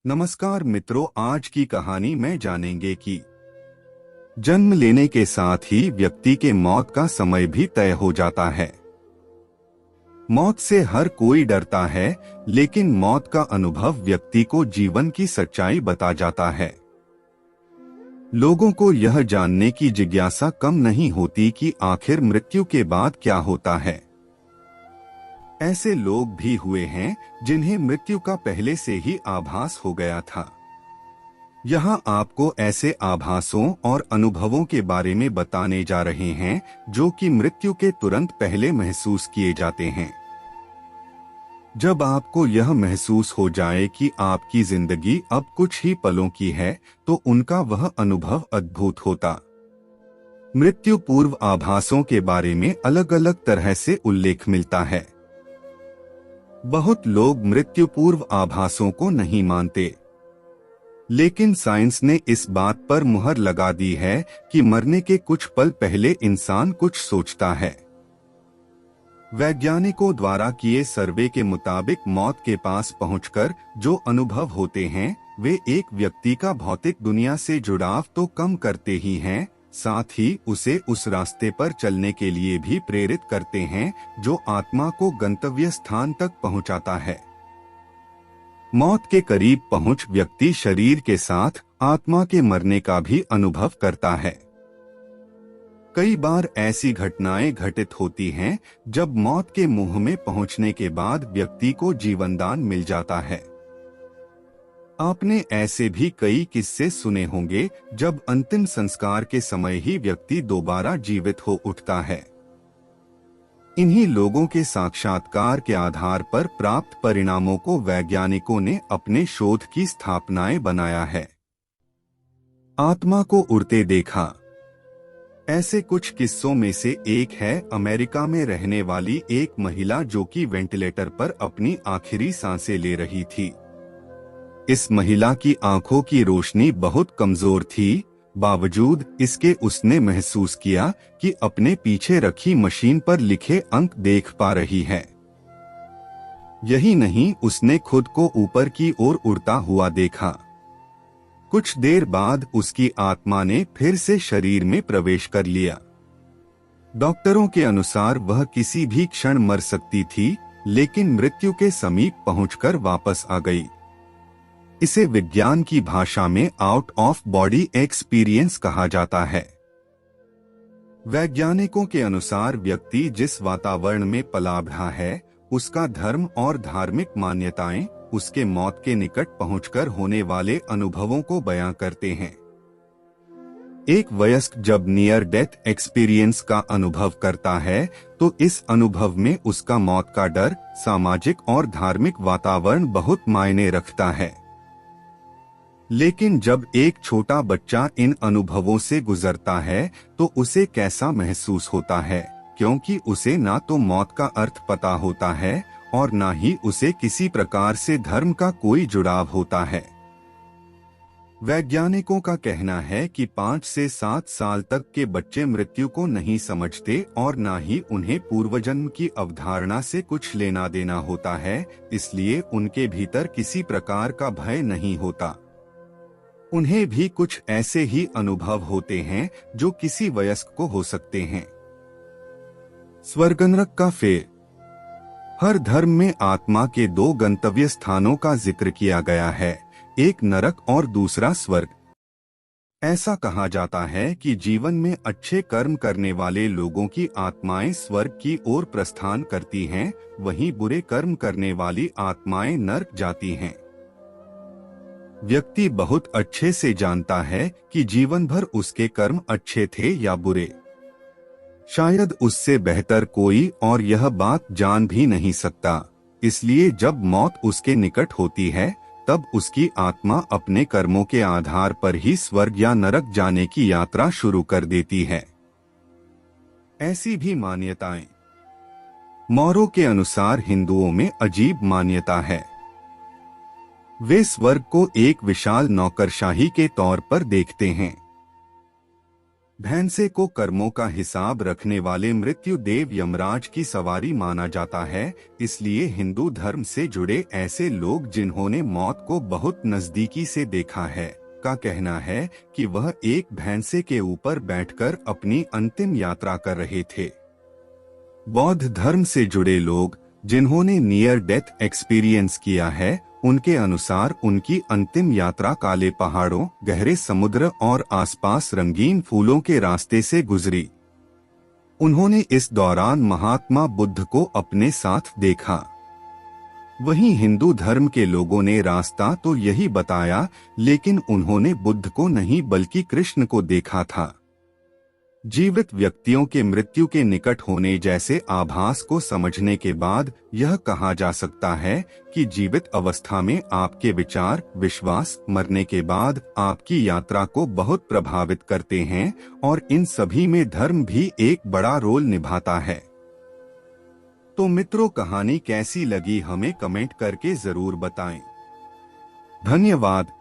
नमस्कार मित्रों, आज की कहानी में जानेंगे कि जन्म लेने के साथ ही व्यक्ति के मौत का समय भी तय हो जाता है। मौत से हर कोई डरता है, लेकिन मौत का अनुभव व्यक्ति को जीवन की सच्चाई बता जाता है। लोगों को यह जानने की जिज्ञासा कम नहीं होती कि आखिर मृत्यु के बाद क्या होता है। ऐसे लोग भी हुए हैं जिन्हें मृत्यु का पहले से ही आभास हो गया था। यहाँ आपको ऐसे आभासों और अनुभवों के बारे में बताने जा रहे हैं जो कि मृत्यु के तुरंत पहले महसूस किए जाते हैं। जब आपको यह महसूस हो जाए कि आपकी जिंदगी अब कुछ ही पलों की है, तो उनका वह अनुभव अद्भुत होता। मृत्यु पूर्व आभासों के बारे में अलग अलग तरह से उल्लेख मिलता है। बहुत लोग मृत्यु पूर्व आभासों को नहीं मानते, लेकिन साइंस ने इस बात पर मुहर लगा दी है कि मरने के कुछ पल पहले इंसान कुछ सोचता है। वैज्ञानिकों द्वारा किए सर्वे के मुताबिक मौत के पास पहुंचकर जो अनुभव होते हैं, वे एक व्यक्ति का भौतिक दुनिया से जुड़ाव तो कम करते ही हैं, साथ ही उसे उस रास्ते पर चलने के लिए भी प्रेरित करते हैं जो आत्मा को गंतव्य स्थान तक पहुंचाता है। मौत के करीब पहुंच व्यक्ति शरीर के साथ आत्मा के मरने का भी अनुभव करता है। कई बार ऐसी घटनाएं घटित होती हैं जब मौत के मुंह में पहुंचने के बाद व्यक्ति को जीवनदान मिल जाता है। आपने ऐसे भी कई किस्से सुने होंगे जब अंतिम संस्कार के समय ही व्यक्ति दोबारा जीवित हो उठता है। इन्हीं लोगों के साक्षात्कार के आधार पर प्राप्त परिणामों को वैज्ञानिकों ने अपने शोध की स्थापनाएं बनाया है। आत्मा को उड़ते देखा। ऐसे कुछ किस्सों में से एक है अमेरिका में रहने वाली एक महिला जो कि वेंटिलेटर पर अपनी आखिरी सांसें ले रही थी। इस महिला की आंखों की रोशनी बहुत कमजोर थी, बावजूद इसके उसने महसूस किया कि अपने पीछे रखी मशीन पर लिखे अंक देख पा रही है। यही नहीं, उसने खुद को ऊपर की ओर उड़ता हुआ देखा। कुछ देर बाद उसकी आत्मा ने फिर से शरीर में प्रवेश कर लिया। डॉक्टरों के अनुसार वह किसी भी क्षण मर सकती थी, लेकिन मृत्यु के समीप पहुंचकर वापस आ गई। इसे विज्ञान की भाषा में आउट ऑफ बॉडी एक्सपीरियंस कहा जाता है। वैज्ञानिकों के अनुसार व्यक्ति जिस वातावरण में पला बढ़ा है, उसका धर्म और धार्मिक मान्यताएं उसके मौत के निकट पहुंचकर होने वाले अनुभवों को बयां करते हैं। एक वयस्क जब नियर डेथ एक्सपीरियंस का अनुभव करता है, तो इस अनुभव में उसका मौत का डर, सामाजिक और धार्मिक वातावरण बहुत मायने रखता है। लेकिन जब एक छोटा बच्चा इन अनुभवों से गुजरता है, तो उसे कैसा महसूस होता है, क्योंकि उसे ना तो मौत का अर्थ पता होता है और ना ही उसे किसी प्रकार से धर्म का कोई जुड़ाव होता है। वैज्ञानिकों का कहना है कि 5 से 7 साल तक के बच्चे मृत्यु को नहीं समझते और ना ही उन्हें पूर्वजन्म की अवधारणा से कुछ लेना देना होता है, इसलिए उनके भीतर किसी प्रकार का भय नहीं होता। उन्हें भी कुछ ऐसे ही अनुभव होते हैं जो किसी वयस्क को हो सकते हैं। स्वर्ग नरक का फेर। हर धर्म में आत्मा के 2 गंतव्य स्थानों का जिक्र किया गया है, एक नरक और दूसरा स्वर्ग। ऐसा कहा जाता है कि जीवन में अच्छे कर्म करने वाले लोगों की आत्माएं स्वर्ग की ओर प्रस्थान करती हैं, वहीं बुरे कर्म करने वाली आत्माएं नरक जाती हैं। व्यक्ति बहुत अच्छे से जानता है कि जीवन भर उसके कर्म अच्छे थे या बुरे। शायद उससे बेहतर कोई और यह बात जान भी नहीं सकता। इसलिए जब मौत उसके निकट होती है, तब उसकी आत्मा अपने कर्मों के आधार पर ही स्वर्ग या नरक जाने की यात्रा शुरू कर देती है। ऐसी भी मान्यताएं। मौरों के अनुसार हिंदुओं में अजीब मान्यता है। वे स्वर्ग को एक विशाल नौकरशाही के तौर पर देखते हैं। भैंसे को कर्मों का हिसाब रखने वाले मृत्यु देव यमराज की सवारी माना जाता है। इसलिए हिंदू धर्म से जुड़े ऐसे लोग जिन्होंने मौत को बहुत नजदीकी से देखा है का कहना है कि वह एक भैंसे के ऊपर बैठकर अपनी अंतिम यात्रा कर रहे थे। बौद्ध धर्म से जुड़े लोग जिन्होंने नियर डेथ एक्सपीरियंस किया है, उनके अनुसार उनकी अंतिम यात्रा काले पहाड़ों, गहरे समुद्र और आसपास रंगीन फूलों के रास्ते से गुजरी। उन्होंने इस दौरान महात्मा बुद्ध को अपने साथ देखा। वहीं हिंदू धर्म के लोगों ने रास्ता तो यही बताया, लेकिन उन्होंने बुद्ध को नहीं बल्कि कृष्ण को देखा था। जीवित व्यक्तियों के मृत्यु के निकट होने जैसे आभास को समझने के बाद यह कहा जा सकता है कि जीवित अवस्था में आपके विचार, विश्वास मरने के बाद आपकी यात्रा को बहुत प्रभावित करते हैं और इन सभी में धर्म भी एक बड़ा रोल निभाता है। तो मित्रों, कहानी कैसी लगी हमें कमेंट करके जरूर बताएं। धन्यवाद।